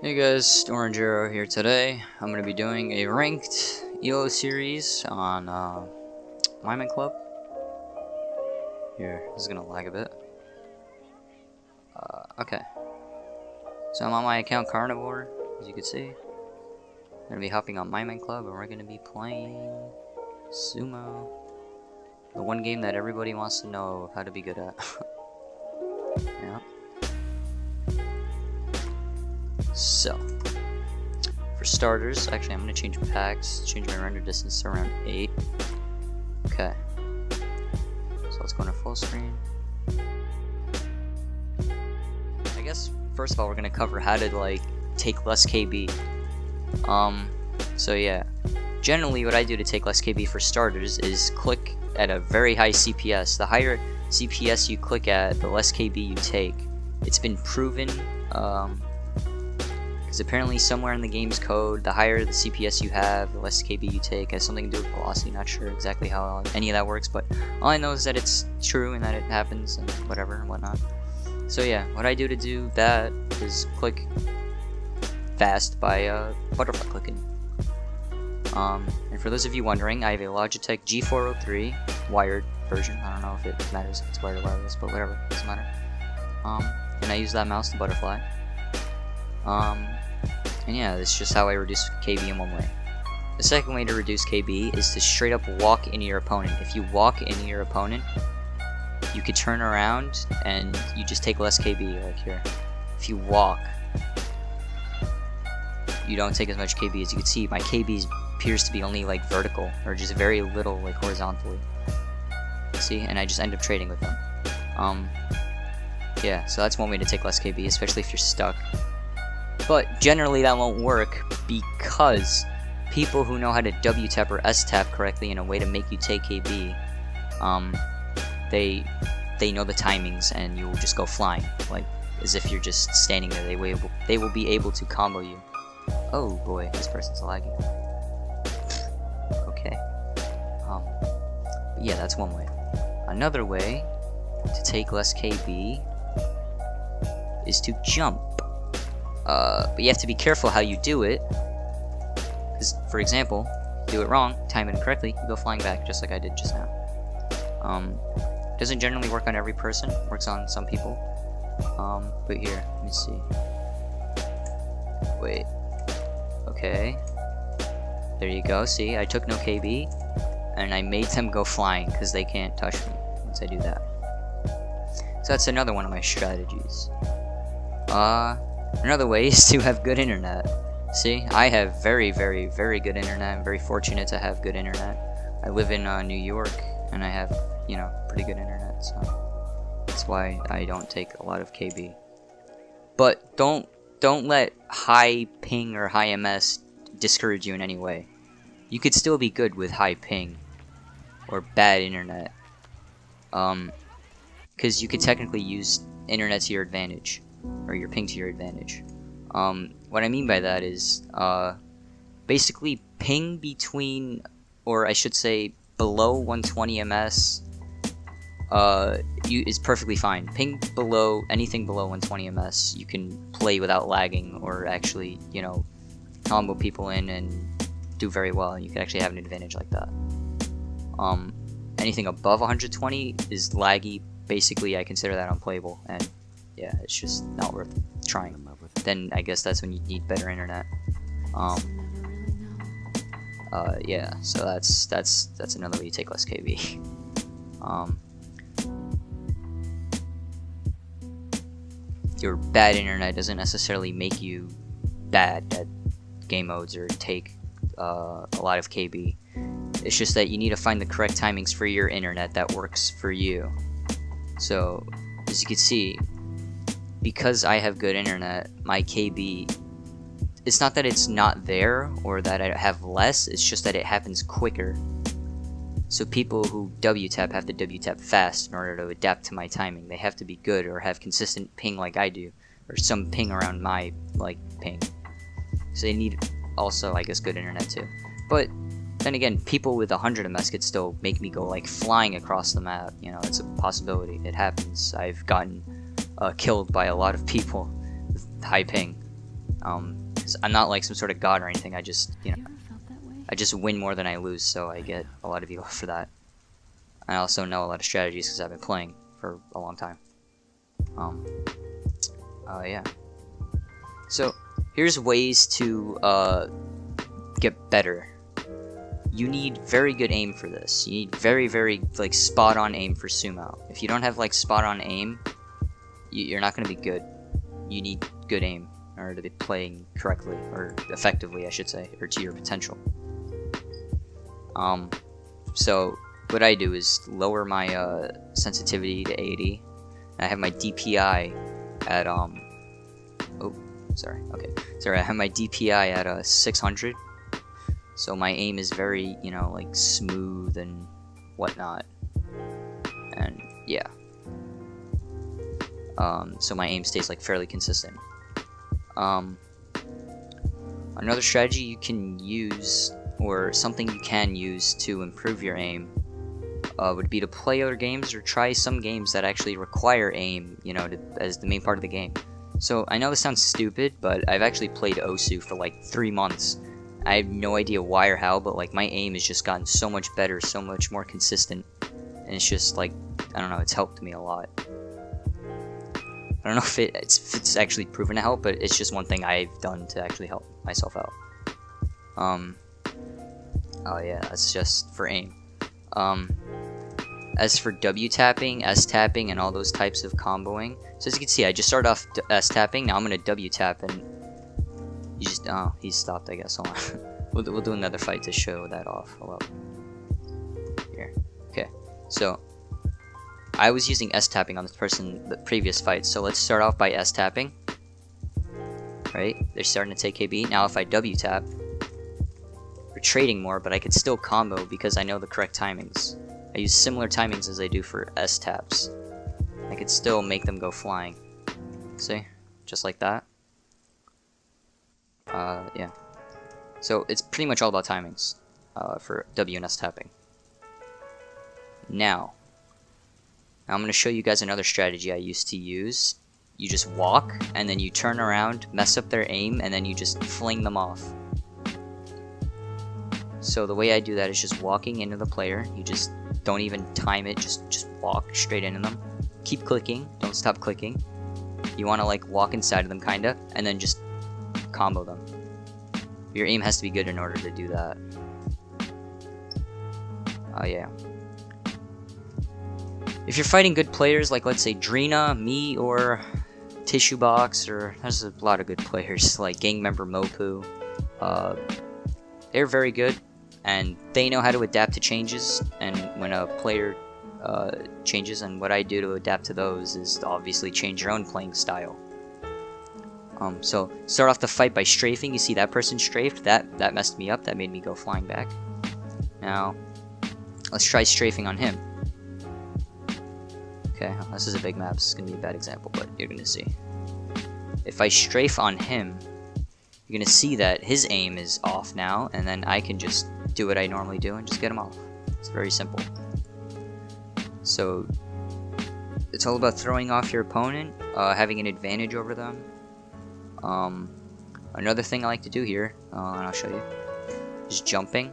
Hey guys, Orange Arrow here today. I'm going to be doing a ranked Elo series on minemen.club. Here, this is going to lag a bit. Okay. So I'm on my account Carnivore, as you can see. I'm going to be hopping on minemen.club and we're going to be playing Sumo. The one game that everybody wants to know how to be good at. Yeah. So, for starters, actually I'm going to change packs, change my render distance to around 8. Okay. So let's go into full screen. I guess first of all we're going to cover how to take less KB. So yeah. Generally what I do to take less KB for starters is click at a very high CPS. The higher CPS you click at, the less KB you take. It's been proven, because apparently somewhere in the game's code, the higher the CPS you have, the less KB you take. It has something to do with velocity. Not sure exactly how any of that works, but all I know is that it's true and that it happens and whatever and whatnot. So yeah, what I do to do that is click fast by butterfly clicking. And for those of you wondering, I have a Logitech G403 wired version. I don't know if it matters if it's wired or wireless, but whatever, doesn't matter. And I use that mouse to butterfly. And yeah, that's just how I reduce KB in one way. The second way to reduce KB is to straight up walk into your opponent. If you walk into your opponent, you could turn around and you just take less KB, like here. If you walk, you don't take as much KB. As you can see, my KB appears to be only like vertical, or just very little like horizontally. See, and I just end up trading with them. Yeah, so that's one way to take less KB, especially if you're stuck. But generally that won't work because people who know how to W-tap or S-tap correctly in a way to make you take KB, they know the timings and you will just go flying, like as if you're just standing there. They will be able to combo you. Oh boy, this person's lagging. Okay. But yeah, that's one way. Another way to take less KB is to jump. But you have to be careful how you do it, because, for example, do it wrong, time it incorrectly, you go flying back, just like I did just now. Doesn't generally work on every person, works on some people. But here, let me see. Wait. Okay. There you go, see, I took no KB, and I made them go flying, because they can't touch me once I do that. So that's another one of my strategies. Another way is to have good internet. See, I have very, very, very good internet. I'm very fortunate to have good internet. I live in New York, and I have, pretty good internet, so that's why I don't take a lot of KB. But don't let high ping or high MS discourage you in any way. You could still be good with high ping or bad internet, because you could technically use internet to your advantage, or your ping to your advantage. What I mean by that is, basically ping between, or I should say below 120 ms, is perfectly fine. Ping below, anything below 120 ms, you can play without lagging, or actually, combo people in and do very well, and you can actually have an advantage like that. Anything above 120 is laggy. Basically, I consider that unplayable, and yeah, it's just not worth trying. Then I guess that's when you need better internet. Yeah, so that's another way you take less KB. Your bad internet doesn't necessarily make you bad at game modes or take a lot of KB. It's just that you need to find the correct timings for your internet that works for you. So, as you can see, because I have good internet, my KB, it's not that it's not there or that I have less, it's just that it happens quicker. So people who W-tap have to W-tap fast in order to adapt to my timing. They have to be good or have consistent ping like I do, or some ping around my ping. So they need also, I guess, good internet too. But then again, people with 100 ms could still make me go flying across the map. It's a possibility. It happens. I've gotten killed by a lot of people with high ping. 'Cause I'm not like some sort of god or anything. I just, you know, I just win more than I lose, so I get a lot of elo for that. I also know a lot of strategies because I've been playing for a long time. Yeah. So here's ways to get better. You need very good aim for this. You need very like spot on aim for sumo. If you don't have like spot on aim, you're not going to be good. You need good aim in order to be playing correctly or effectively, I should say, or to your potential. So what I do is lower my sensitivity to 80. And I have my DPI at I have my DPI at 600. So my aim is very, you know, like smooth and whatnot. And yeah. So my aim stays like fairly consistent. Another strategy you can use, or something you can use to improve your aim, would be to play other games or try some games that actually require aim, you know, as the main part of the game. So I know this sounds stupid, but I've actually played Osu for like 3 months. I have no idea why or how, but like my aim has just gotten so much better, so much more consistent, and it's just like, I don't know, it's helped me a lot. I don't know if it's actually proven to help, but it's just one thing I've done to actually help myself out. Oh yeah, that's just for aim. As for W tapping, S tapping, and all those types of comboing, so as you can see, I just started off S tapping. Now I'm gonna W tap, and you just he's stopped, I guess. Hold on. we'll do another fight to show that off. Hold up. Here. Okay. So I was using S tapping on this person the previous fight. So let's start off by S tapping. Right? They're starting to take KB. Now if I W tap, we're trading more, but I could still combo because I know the correct timings. I use similar timings as I do for S taps. I could still make them go flying. See? Just like that. Yeah. So it's pretty much all about timings for W and S tapping. Now I'm going to show you guys another strategy I used to use. You just walk, and then you turn around, mess up their aim, and then you just fling them off. So the way I do that is just walking into the player. You just don't even time it, just walk straight into them. Keep clicking, don't stop clicking. You want to like walk inside of them kinda, and then just combo them. Your aim has to be good in order to do that. Oh yeah. If you're fighting good players, like let's say Drina, me, or Tissue Box, or there's a lot of good players like gang member Mopu, they're very good, and they know how to adapt to changes. And when a player changes, and what I do to adapt to those is to obviously change your own playing style. So start off the fight by strafing. You see that person strafed, that messed me up, that made me go flying back. Now let's try strafing on him. Okay, this is a big map, this is going to be a bad example, but you're going to see. If I strafe on him, you're going to see that his aim is off now, and then I can just do what I normally do and just get him off. It's very simple. So, it's all about throwing off your opponent, having an advantage over them. Another thing I like to do here, and I'll show you, is jumping.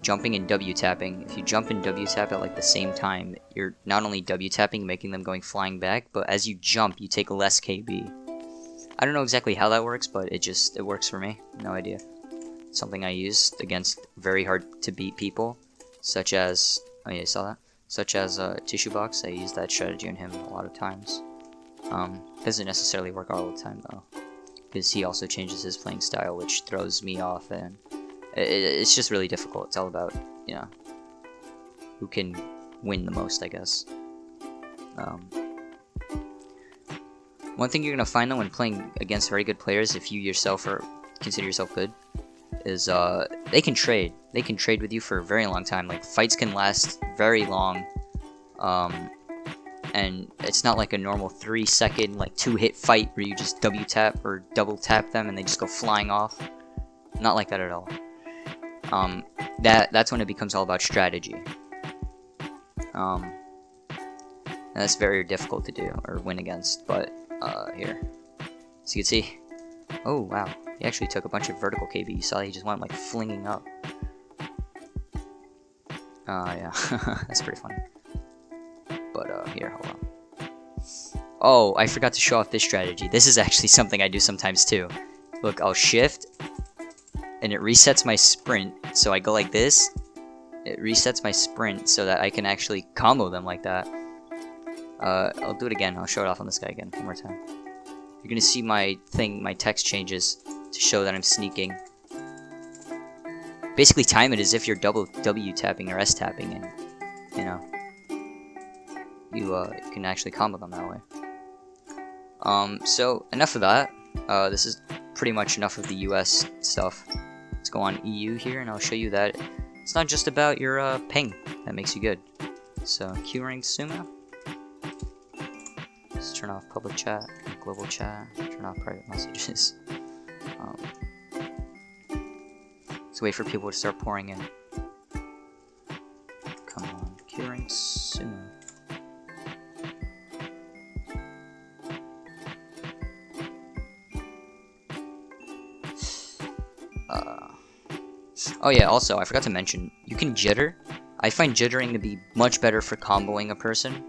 Jumping and W tapping. If you jump and W tap at like the same time, you're not only W tapping, making them going flying back, but as you jump, you take less KB. I don't know exactly how that works, but it works for me. No idea. It's something I use against very hard to beat people, such as, oh yeah, you saw that? Such as Tissue Box. I use that strategy on him a lot of times. Doesn't necessarily work all the time though, because he also changes his playing style, which throws me off, and it's just really difficult. It's all about, you know, who can win the most, I guess. One thing you're gonna find though when playing against very good players, if you yourself consider yourself good, is they can trade. They can trade with you for a very long time. Like fights can last very long, and it's not like a normal 3-second like 2-hit fight where you just W tap or double tap them and they just go flying off. Not like that at all. That's when it becomes all about strategy. And that's very difficult to do or win against, but here, so you can see, Oh, wow. He actually took a bunch of vertical KB. You saw he just went, like, flinging up. Yeah. That's pretty funny. But, here, hold on. Oh, I forgot to show off this strategy. This is actually something I do sometimes, too. Look, I'll shift, and it resets my sprint. So I go like this. It resets my sprint so that I can actually combo them like that. I'll do it again. I'll show it off on this guy again. One more time. You're gonna see my thing, my text changes to show that I'm sneaking. Basically, time it as if you're double W tapping or S tapping, and you know, you can actually combo them that way. So enough of that. This is pretty much enough of the US stuff. Let's go on EU here, and I'll show you that it's not just about your ping that makes you good. So Q rank sumo. Let's turn off public chat, global chat, turn off private messages. Let's wait for people to start pouring in. Come on, Q rank sumo. Oh yeah, also, I forgot to mention, you can jitter. I find jittering to be much better for comboing a person,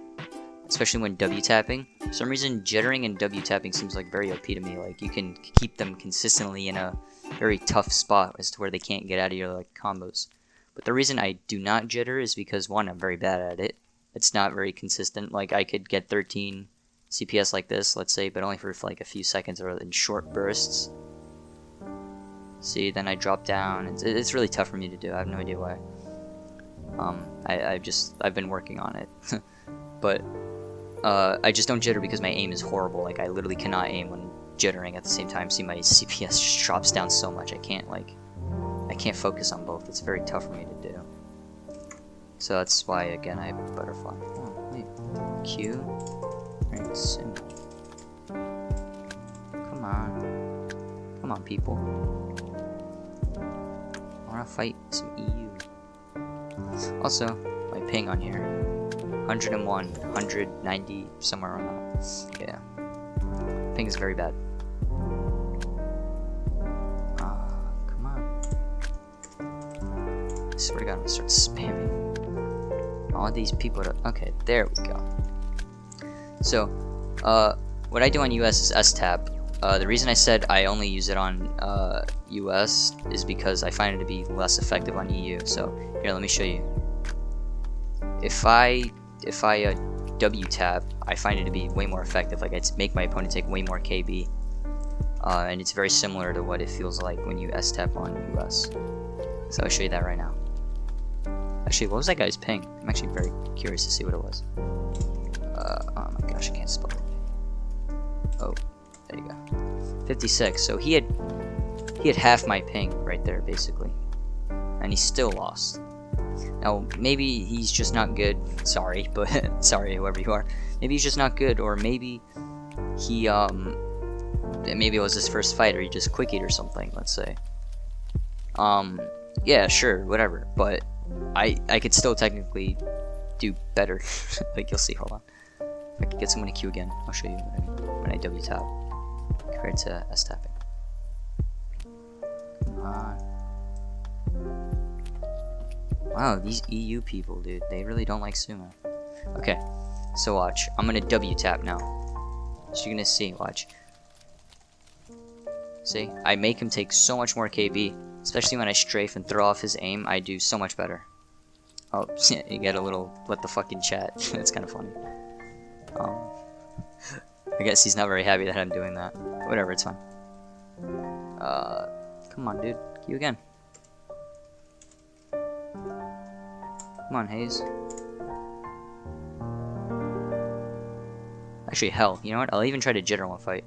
especially when W tapping. For some reason, jittering and W tapping seems like very OP to me. Like, you can keep them consistently in a very tough spot as to where they can't get out of your like combos. But the reason I do not jitter is because, one, I'm very bad at it. It's not very consistent. Like, I could get 13 CPS like this, let's say, but only for like a few seconds or in short bursts. See, then I drop down. It's really tough for me to do. I have no idea why. I've been working on it. But I just don't jitter because my aim is horrible. Like, I literally cannot aim when jittering at the same time. See, my CPS just drops down so much. I can't focus on both. It's very tough for me to do. So that's why, again, I have butterfly. Oh, wait. Q. Right, sim. Come on. Come on, people. I want to fight some EU. Also, my ping on here. 101, 190, somewhere around that. Yeah. Ping is very bad. Come on. I swear to God, I'm gonna start spamming. All these people to... Okay, there we go. So, what I do on US is S-tap. The reason I said I only use it on US is because I find it to be less effective on EU. So, here, let me show you. If I W tap, I find it to be way more effective. Like, I make my opponent take way more KB, and it's very similar to what it feels like when you S tap on US. So I'll show you that right now. Actually, what was that guy's ping? I'm actually very curious to see what it was. Oh my gosh, I can't spell it. Oh, there you go. 56. So he had half my ping right there, basically, and he still lost. Now, maybe he's just not good. Sorry, but sorry, whoever you are. Maybe he's just not good, or maybe he maybe it was his first fight, or he just quickied or something. Let's say. Yeah, sure, whatever. But I could still technically do better. Like, you'll see. Hold on. If I can get someone to Q again, I'll show you when I W tap compared to S tapping. Come on. Wow, these EU people, dude, they really don't like sumo. Okay, so watch. I'm gonna W tap now. So you're gonna see, watch. See? I make him take so much more KB, especially when I strafe and throw off his aim, I do so much better. Oh, you get a little what the fuck in chat. It's kind of funny. I guess he's not very happy that I'm doing that. Whatever, it's fine. Come on, dude. Q again. Come on, Hayes. Actually, hell, you know what? I'll even try to jitter one fight.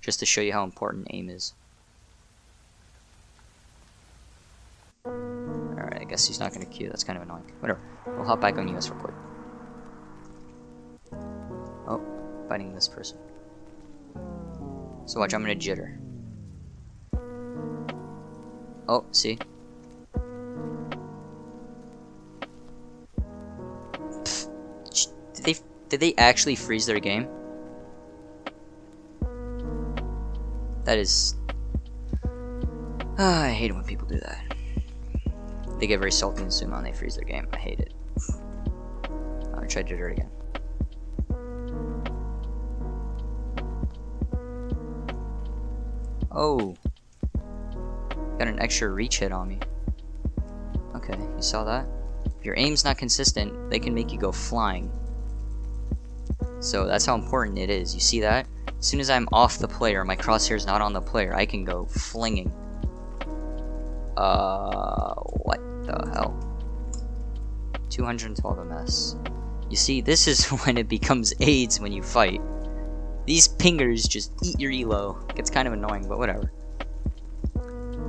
Just to show you how important aim is. Alright, I guess he's not going to Q. That's kind of annoying. Whatever. We'll hop back on US real quick. Oh, fighting this person. So watch, I'm going to jitter. Oh, see? Pfft. Did they actually freeze their game? That is... I hate it when people do that. They get very salty in sumo and they freeze their game. I hate it. I'm gonna try to do it again. Oh! Got an extra reach hit on me. Okay, you saw that? If your aim's not consistent, they can make you go flying. So that's how important it is. You see that? As soon as I'm off the player, my crosshair's not on the player, I can go flinging. What the hell? 212 MS. You see, this is when it becomes AIDS when you fight. These pingers just eat your elo. It's kind of annoying, but whatever.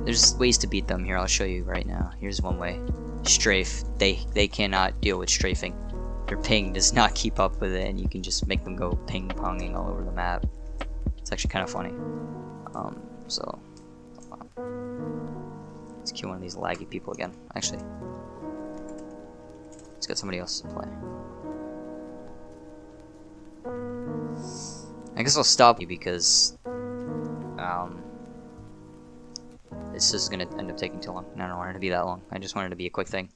There's ways to beat them here. I'll show you right now. Here's one way. Strafe. They cannot deal with strafing. Their ping does not keep up with it, and you can just make them go ping-ponging all over the map. It's actually kind of funny. So let's kill one of these laggy people again. Actually, let's get somebody else to play. I guess I'll stop you because this is gonna end up taking too long. I don't want it to be that long. I just wanted it to be a quick thing.